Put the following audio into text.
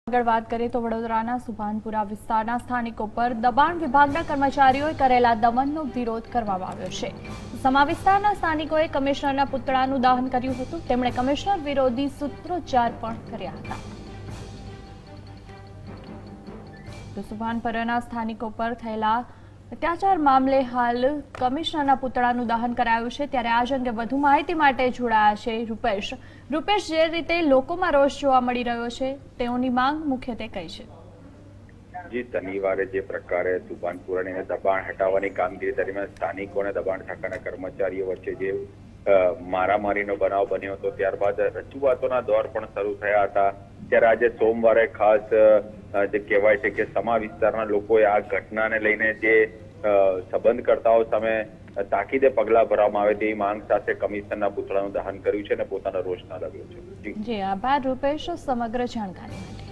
આગળ વાત કરીએ તો વડોદરાના સુભાનપુરા વિસ્તારના સ્થાનિકો પર દબાણ વિભાગના કર્મચારીઓએ કરેલા દમનનો વિરોધ કરવામાં આવ્યો છે। સમા વિસ્તારના સ્થાનિકોએ કમિશનરના પુતળાનું દહન કર્યું હતું। તેમણે કમિશનર વિરોધી સૂત્રોચ્ચાર પણ કર્યા હતા। તો સુભાનપુરાના સ્થાનિકો પર થયેલા અત્યાચાર મામલે હાલ કમિશનરના પુતળાનું દહન કરાયું છે। ત્યારે આ અંગે વધુ માહિતી માટે જોડાયા છે રૂપેશ, જે રીતે લોકોમાં રોષ જોવા મળી રહ્યો છે તેઓની માંગ મુખ્યત્વે કઈ છે? જી, શનિવારે જે પ્રકારે સુભાનપુરાની દબાણ હટાવવાની કામગીરી દરમિયાન સ્થાનિકો અને દબાણ શાખાના કર્મચારીઓ વચ્ચે જે મારામારીનો બનાવ બન્યો હતો, ત્યારબાદ રજૂઆતોના દોર પણ શરૂ થયા હતા। ત્યારે આજે સોમવારે ખાસ જે કહેવાય છે કે સમા વિસ્તારના લોકોએ આ ઘટનાને લઈને જે સંબંધકર્તાઓ સામે તાકીદે પગલાં ભરવામાં આવે તેવી માંગ સાથે કમિશનરના પુતળાનું દહન કર્યું છે અને પોતાનો રોષ ઠાલવ્યો છે। જી આભાર રૂપેશ સમગ્ર જાણકારી માટે।